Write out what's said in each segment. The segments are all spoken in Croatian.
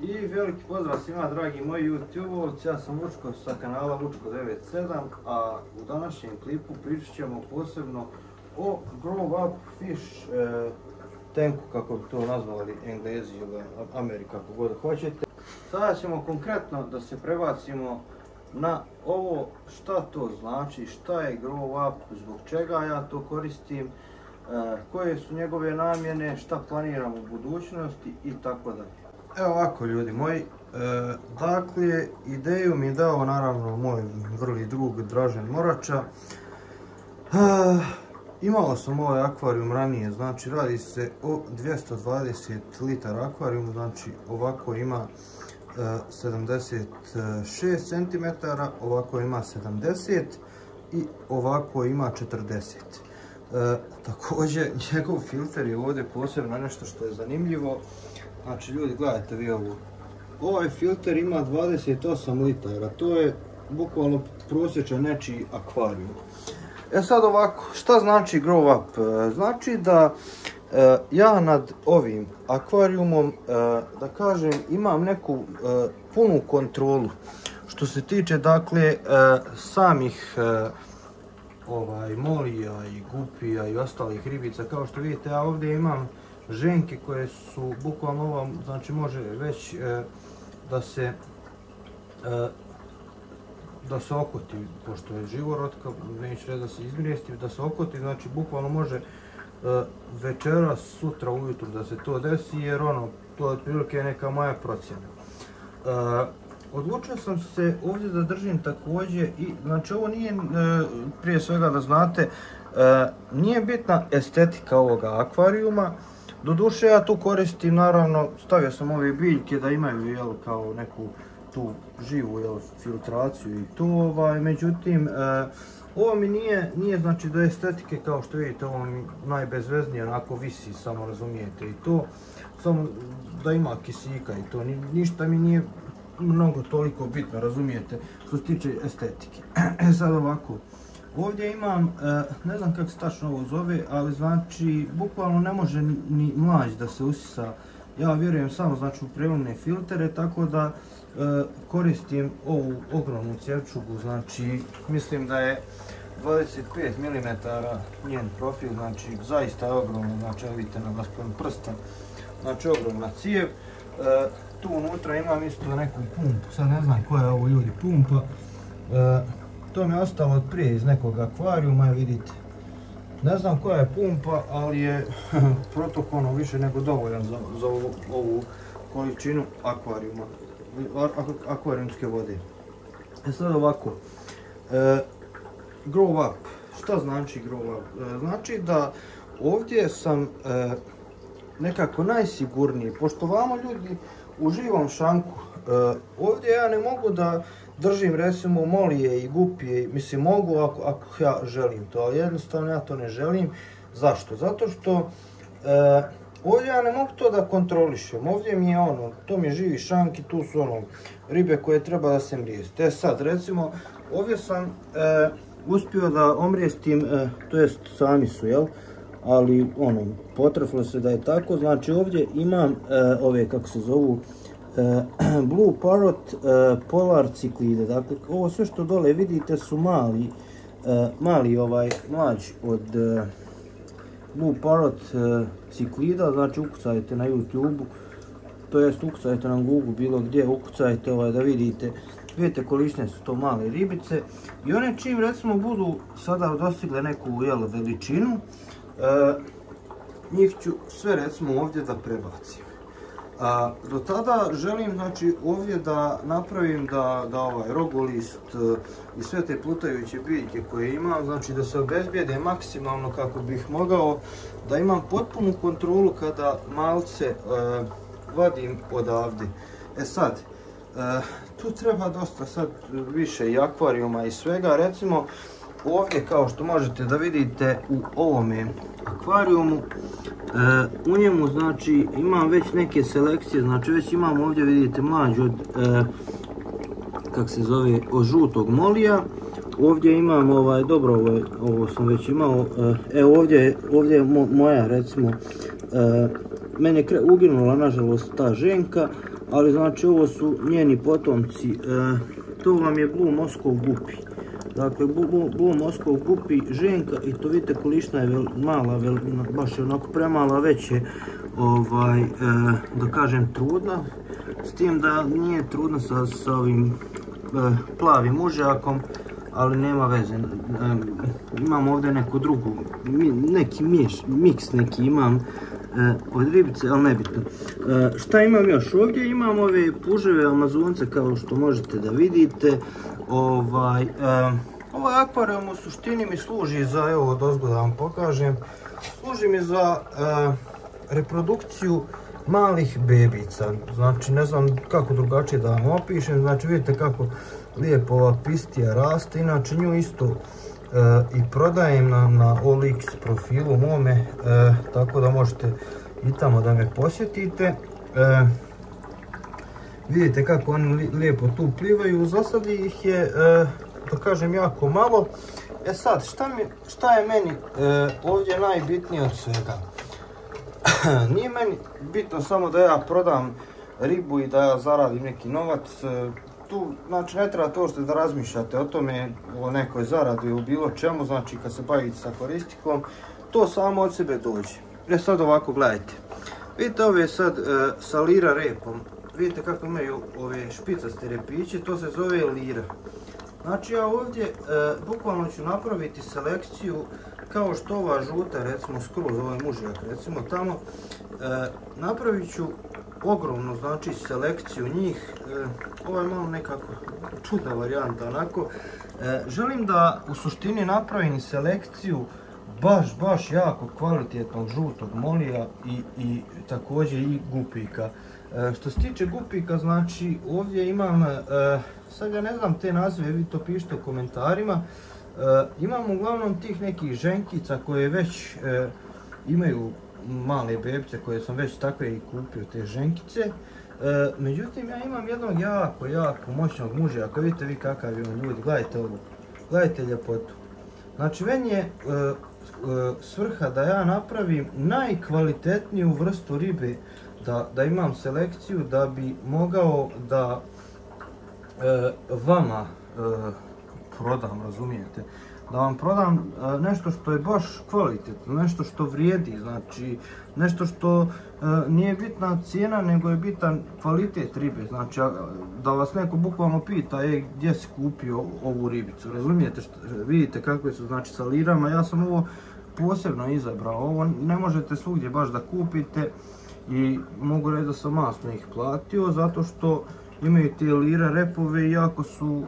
I veliki pozdrav svima dragi moji YouTube-ovci, ja sam Vučko sa kanala Vučko 97, a u današnjem klipu pričat ćemo posebno o Grow Up Fish tanku, kako bi to nazvali Englezi ili Amerika, kako god hoćete. Sada ćemo konkretno da se prebacimo na ovo, šta to znači, šta je Grow Up, zbog čega ja to koristim, koje su njegove namjene, šta planiram u budućnosti i tako dalje. Evo ovako ljudi moji, dakle ideju mi je dao naravno moj vrli drug Dražen Morača. Imao sam ovaj akvarijum ranije, znači radi se o 220 litara akvarijum, znači ovako ima 76 cm, ovako ima 70 i ovako ima 40. Također njegov filter je ovdje posebno nešto što je zanimljivo. Znači ljudi, gledajte vi ovo. Ovaj filter ima 28 litara, to je bukvalno prosječan nečiji akvarijum. Sad ovako, šta znači Grow Up? Znači da ja nad ovim akvarijumom, da kažem, imam neku punu kontrolu. Što se tiče, dakle, samih molija i gupija i ostalih ribica, kao što vidite, ja ovdje imam ženke koje su bukvalno ovo, znači može već da se okoti, pošto je živorodka, neću reći da se izmrijesti, da se okoti, znači bukvalno može večeras, sutra ujutru da se to desi, jer to je otprilike neka moja procjena. Odlučio sam se ovdje da držim također i, znači ovo nije, prije svega da znate, nije bitna estetika ovoga akvarijuma. Doduše ja tu koristim, naravno, stavio sam ove biljke da imaju kao neku tu živu filtraciju i to, međutim, ovo mi nije znači do estetike, kao što vidite, ovo mi najbezveznije onako visi, samo razumijete i to, samo da ima kisika i to, ništa mi nije mnogo toliko bitno, razumijete, što se tiče estetike. Sad ovako. Ovdje imam, ne znam kako se tačno ovo zove, ali znači bukvalno ne može ni mlađ da se usisa. Ja vjerujem samo znači u prelomne filtere, tako da koristim ovu ogromnu cjevčugu, znači mislim da je 25 mm njen profil, znači zaista je ogromno, znači vidite na rasponu prsta, znači ogromna cijev. Tu unutra imam isto neku pumpu, sad ne znam koja je ovo ljudi pumpa. To mi je ostalo od prije iz nekog akvarijuma, vidite. Ne znam koja je pumpa, ali je protokolno više nego dovoljan za ovu količinu akvarijuma, akvarijumske vode. Sad ovako, Grow Up, šta znači Grow Up? Znači da ovdje sam nekako najsigurniji, pošto vamo ljudi u živom šanku, ovdje ja ne mogu da držim recimo molije i gupije, mislim mogu ako ja želim to, ali jednostavno ja to ne želim. Zašto? Zato što ovdje ja ne mogu to da kontrolišem, ovdje mi je to mi je živi šank i tu su ribe koje treba da se mrijeste. Sad recimo ovdje sam uspio da omrijestim, to jest sami su, jel? Ali potrefilo se da je tako, znači ovdje imam ove, kako se zovu, Blue Parrot Polar ciklide, dakle ovo sve što dole vidite su mali mlađ od Blue Parrot ciklida, znači ukucajte na YouTube-u, to jest ukucajte na Google, bilo gdje ukucajte da vidite koliko su to male ribice i one čim recimo budu sada dostigle neku veličinu, njih ću sve recimo ovdje da prebacim. Do tada želim znači ovdje da napravim da ovaj rogolist i sve te plutajuće biljke koje imam, znači da se obezbijede maksimalno kako bih mogao da imam potpunu kontrolu kada malce vadim odavde. Sad, tu treba dosta sad više i akvarijuma i svega, recimo ovdje kao što možete da vidite u ovome akvarijumu, u njemu znači imam već neke selekcije, znači već imam ovdje vidite mlađ od, kako se zove, od žutog molija. Ovdje imam dobro, ovo sam već imao, evo ovdje je moja recimo, meni je uginula nažalost ta ženka, ali znači ovo su njeni potomci. To vam je Blue Moscow Guppy. Dakle, Blue Moscow Guppy ženka i to vidite količna je mala, baš je onako premala, već je da kažem trudna. S tim da nije trudna sa ovim plavim mužjakom, ali nema veze. Imam ovdje neku drugu, neki miks neki imam od ribice, ali nebitno. Šta imam još? Ovdje imam ove puževe amazonce kao što možete da vidite. Ovaj akvarijum u suštini mi služi za, evo dozgo da vam pokažem, služi mi za reprodukciju malih bebica. Znači ne znam kako drugačije da vam opišem, znači vidite kako lijepo ova pistija raste, inače nju isto i prodajem na OLX profilu mome, tako da možete i tamo da me posjetite. Vidite kako oni lijepo tu plivaju, za sad ih je da kažem jako malo. Sad šta je meni ovdje najbitnije od svega? Nije meni bitno samo da ja prodam ribu i da ja zaradim neki novac. Tu znači ne treba to što da razmišljate o tome, o nekoj zaradi ili bilo čemu, znači kad se bavite sa akvaristikom, to samo od sebe dođe. Sad ovako gledajte, vidite ove sad sa lira repom, vidite kako imaju ove špicaste repiće, to se zove lira. Znači ja ovdje bukvalno ću napraviti selekciju kao što ova žuta, recimo skroz ovaj mužjak, recimo tamo, napravit ću ogromnu znači selekciju njih. Ovo je malo nekako čudna varijanta onako. Želim da u suštini napravim selekciju baš jako kvalitetnog žutog molija i također i gupika. Što se tiče gupika, znači ovdje imam, sad ja ne znam te nazive, vi to pišite u komentarima, imam uglavnom tih nekih ženkica koje već imaju male bebice koje sam već takve i kupio, te ženkice. Međutim, ja imam jednog jako moćnog mužjaka, vidite vi kakav je on, ljudi, gledajte ovo, gledajte ljepotu. Znači, meni je svrha da ja napravim najkvalitetniju vrstu ribe, da imam selekciju, da bi mogao da vama prodam, razumijete? Da vam prodam nešto što je baš kvalitetno, nešto što vrijedi, znači nešto što nije bitna cijena, nego je bitan kvalitet ribe. Znači da vas neko bukvalno pita gdje si kupio ovu ribicu, razumijete? Vidite kakve su znači sa lirama, ja sam ovo posebno izabrao, ovo ne možete svugdje baš da kupite i mogu reći da sam masno ih platio zato što imaju te lira repove i jako su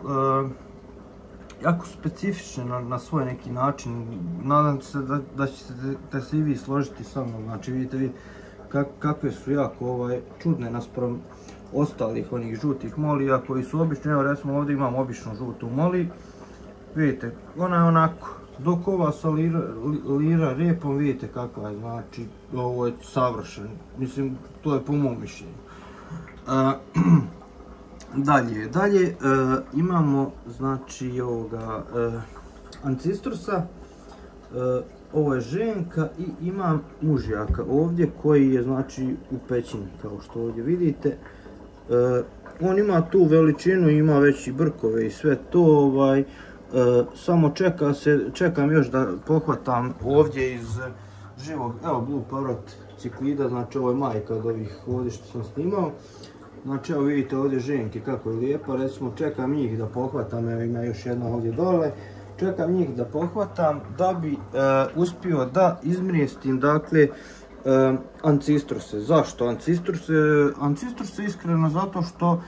specifične na svoj neki način. Nadam se da ćete se i vi složiti sa mnom. Znači vidite vi kakve su jako čudne naspram ostalih onih žutih molija koji su obični. Evo recimo ovdje imam običnu žutu moli. Vidite, ona je onako. Dok ova sa lira repom vidite kakva je, znači ovo je savršeno. Mislim, to je po mom mišljenju. Dalje imamo znači ovoga ancistrusa, ovo je ženka i imam mužjaka ovdje koji je znači u pećini kao što ovdje vidite. On ima tu veličinu, ima već i brkove i sve to, samo čekam još da pohvatam ovdje iz živog, evo Blue Parrot ciklida, znači ovo je majka od ovih ovdje što sam snimao. Znači evo vidite ovdje ženke kako je lijepa, recimo čekam njih da pohvatam, evo ima još jedna ovdje dole, čekam njih da pohvatam da bi uspio da izmrijestim dakle ancistruse. Zašto ancistruse? Ancistruse iskreno zato što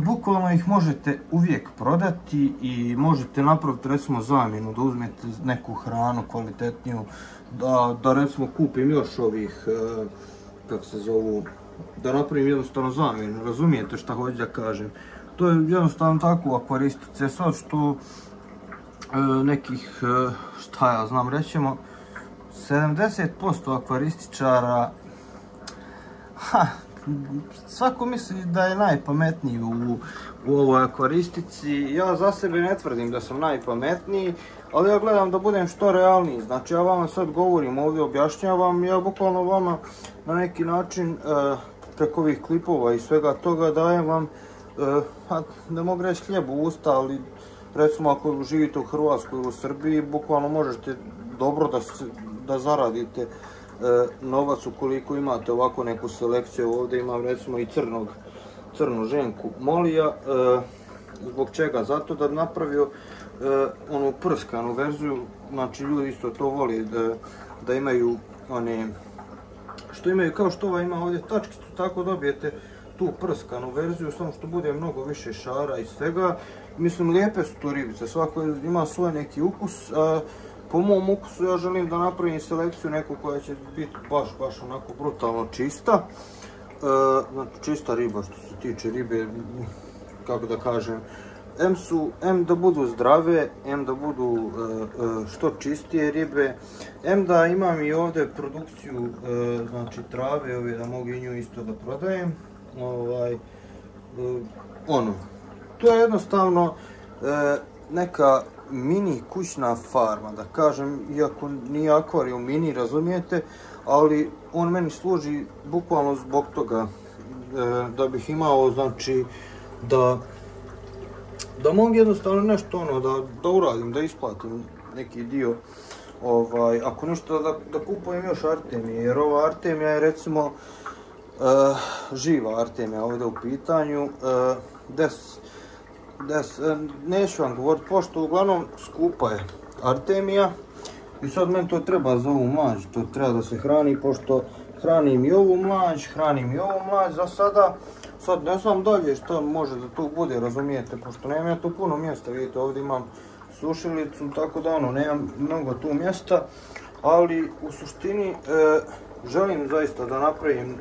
bukvalno ih možete uvijek prodati i možete napraviti recimo zamjenu, da uzmete neku hranu kvalitetniju, da recimo kupim još ovih, kako se zovu, da napravim jednostavno zamjenu, razumijete šta hoću da kažem. To je jednostavno tako u akvaristice, sad što nekih, šta ja znam, rećemo 70% akvarističara, svako misli da je najpametniji u ovoj akvaristici. Ja za sebe ne tvrdim da sam najpametniji, ali ja gledam da budem što realniji. Znači ja vama sad govorim ovdje, objašnjavam, ja bukvalno vama na neki način preko ovih klipova i svega toga dajem vam, ne mogu reći hljeb u usta, ali recimo ako živite u Hrvatskoj ili u Srbiji, bukvalno možete dobro da zaradite novac ukoliko imate ovako neku selekciju. Ovdje imam recimo i crnu ženku Molija. Zbog čega? Zato da bi napravio onu prskanu verziju, znači ljudi isto to voli da imaju one, što imaju kao što ova ima ovdje tačkicu, tako dobijete tu prskanu verziju, samo što bude mnogo više šara i svega. Mislim, lijepe su to ribice, svako ima svoj neki ukus. Po mom ukusu ja želim da napravim selekciju neku koja će biti baš onako brutalno čista. Znači čista riba što se tiče ribe, kako da kažem, em da budu zdrave, em da budu što čistije ribe, em da imam i ovdje produkciju znači trave ove, da mogu i nju isto da prodajem. To je jednostavno neka mini kućna farma, da kažem, iako nije akvarijum mini, razumijete, ali on meni služi bukvalno zbog toga da bih imao, znači, da mogu jednostavno nešto da uradim, da isplatim neki dio, ako ništa da kupujem još artemije, jer ova artemija je recimo živa artemija ovdje u pitanju, neću vam govoriti, pošto uglavnom skupa je artemija i sad meni to treba za ovu mlađu, to treba da se hrani, pošto hranim i ovu mlađ, za sada. Sad ne znam dalje što može da tu bude, razumijete, pošto nemam ja tu puno mjesta, vidite ovdje imam sušilicu, tako da nemam mnogo tu mjesta, ali u suštini želim zaista da napravim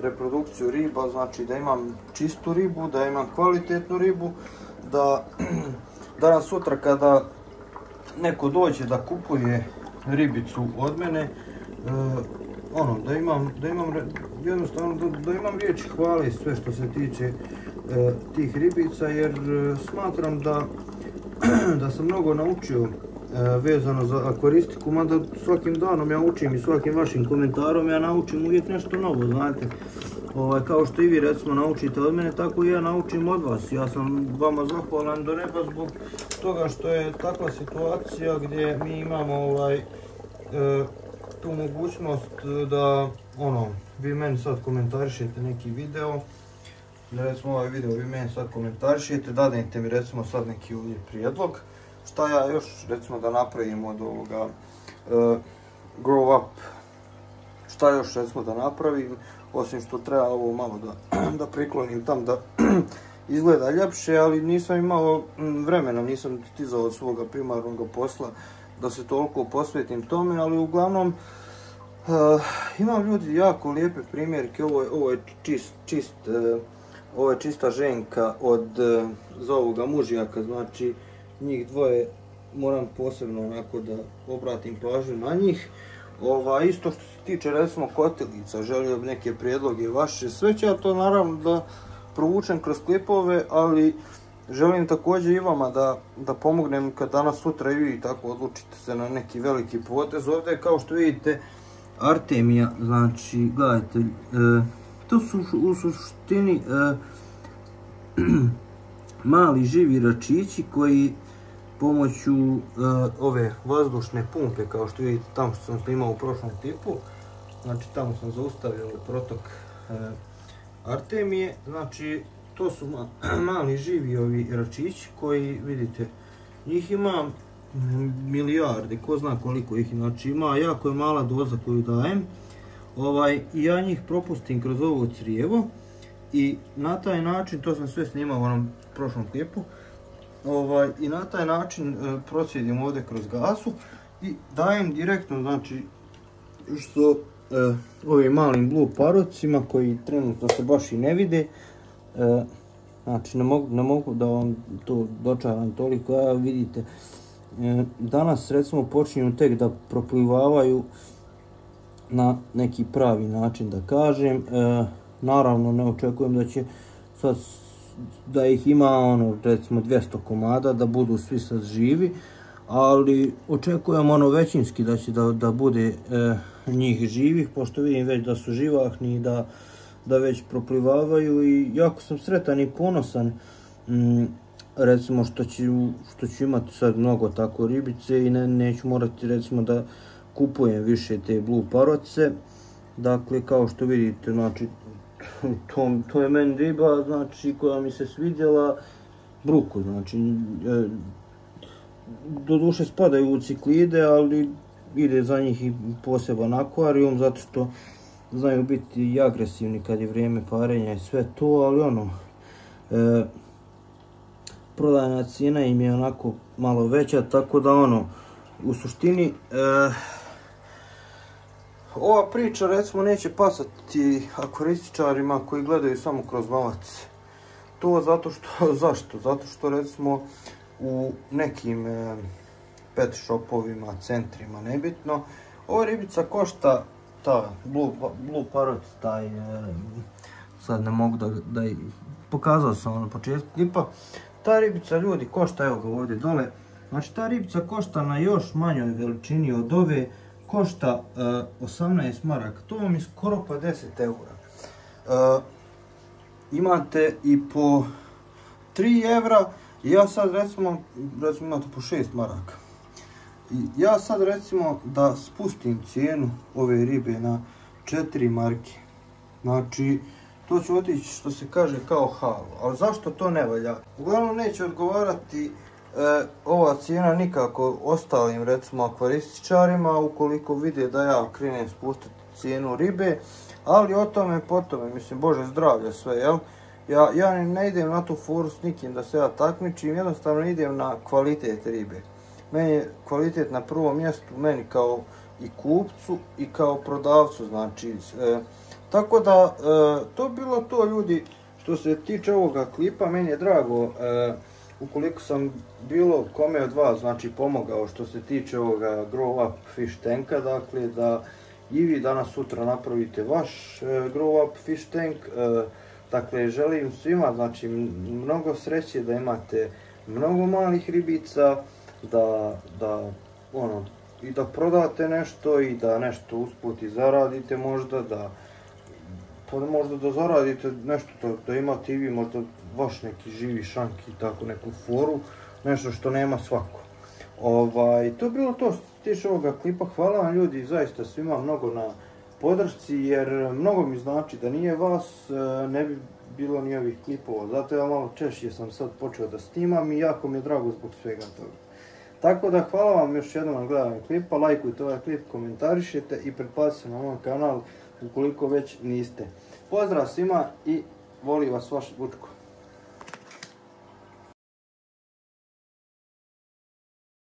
reprodukciju riba, znači da imam čistu ribu, da imam kvalitetnu ribu, da danas sutra kada neko dođe da kupuje ribicu od mene, da imam jednostavno da imam riječi hvale sve što se tiče tih ribica, jer smatram da sam mnogo naučio vezano za akvaristiku, mada svakim danom ja učim i svakim vašim komentarom ja naučim uvijek nešto novo, znate. Kao što i vi recimo naučite od mene, tako i ja naučim od vas. Ja sam vama zahvalan do neba zbog toga što je takva situacija gdje mi imamo tu mogućnost da vi meni sad komentarišete neki video, recimo ovaj video vi meni sad komentarišete, dadete mi recimo sad neki ovdje prijedlog šta ja još recimo da napravim od ovoga grow up, šta još recimo da napravim, osim što treba ovo malo da priklonim tam da izgleda ljepše, ali nisam imao vremena, nisam stizao od svoga primarnog posla da se toliko posvetim tome, ali uglavnom imam ljudi jako lijepe primjerke. Ovo je čista ženka za ovoga mužjaka, znači njih dvoje moram posebno onako da obratim pažnju na njih. Isto što se tiče recimo kotelica, želio bi neke prijedloge vaše, sve ću ja to naravno da provučem kroz klipove, ali želim također i vama da pomognem kad danas sutra i vi tako odlučite se na neki veliki potez. Ovdje kao što vidite artemija, znači gledajte, to su u suštini mali živi račići koji pomoću ove vazdušne pumpe, kao što vidite tamo što sam snimao u prošlom klipu, znači tamo sam zaustavio protok artemije, znači to su mali živi ovi račići koji vidite, njih ima milijarde, ko zna koliko ih, znači ima jako je mala doza koju dajem, i ja njih propustim kroz ovo crijevo i na taj način, to sam sve snimao u onom prošlom klipu, i na taj način procijedim ovdje kroz gasu i dajem direktno, znači što ovim malim blue parrotcima koji trenutno se baš i ne vide, znači ne mogu da vam to dočaram toliko, vidite, danas recimo počinju tek da proplivavaju na neki pravi način, da kažem. Naravno ne očekujem da će sad da ih ima recimo 200 komada, da budu svi sad živi, ali očekujem većinski da će da bude njih živih, pošto vidim već da su živahni i da već proplivavaju i jako sam sretan i ponosan recimo što ću imati sad mnogo tako ribice i neću morati recimo da kupujem više te blue paroce. Dakle, kao što vidite, znači to je meni riba, znači koja mi se svidjela, bruku, znači doduše spadaju u ciklide, ali ide za njih i poseban akvarijum zato što znaju biti i agresivni kad je vrijeme parenja i sve to, ali ono prodajna cijena im je onako malo veća, tako da ono u suštini ova priča recimo neće pasati akvarističarima koji gledaju samo kroz novac. To zato što, zašto? Zato što recimo u nekim pet shopovima, centrima, nebitno, ova ribica košta, ta blue parrot, taj, sad ne mogu da pokazao sam na početku klipa, ta ribica ljudi košta, evo ga ovdje dole, znači ta ribica košta na još manjoj veličini od ove, košta 18 maraka, to vam je skoro pa 10 eura. Imate i po 3 evra, i ja sad recimo imate po 6 maraka. I ja sad recimo da spustim cijenu ove ribe na 4 marke, znači to će otići što se kaže kao halu, ali zašto to ne valja? Uglavnom neće odgovarati ova cijena nikako ostalim recimo akvarističarima ukoliko vide da ja krenem spustiti cijenu ribe, ali o tome potome, mislim, Bože zdravlja sve, jel? Ja ne idem na tu foru s nikim da se ja takmičim, jednostavno idem na kvalitet ribe. Meni je kvalitet na prvom mjestu, meni kao i kupcu i kao prodavcu, znači, tako da to bilo to ljudi što se tiče ovoga klipa. Meni je drago ukoliko sam bilo kome od vas znači pomogao što se tiče ovoga grow up fish tanka, dakle da i vi danas sutra napravite vaš grow up fish tank. Dakle, želim svima znači mnogo sreće, da imate mnogo malih ribica, i da prodate nešto i da nešto usput i zaradite možda, možda da zaradite nešto, da imate i vi možda vaš neki živi šank i tako neku foru, nešto što nema svako. To je bilo to što se tiče ovoga klipa. Hvala vam ljudi zaista svima mnogo na podršci, jer mnogo mi znači da nije vas ne bi bilo ni ovih klipova, zato ja malo češće sam sad počeo da snimam i jako mi je drago zbog svega toga. Tako da hvala vam još jednom na gledanju klipa, lajkujte ovaj klip, komentarišite i pretplatite se na moj kanal ukoliko već niste. Pozdrav svima i voli vas vaš Vučko.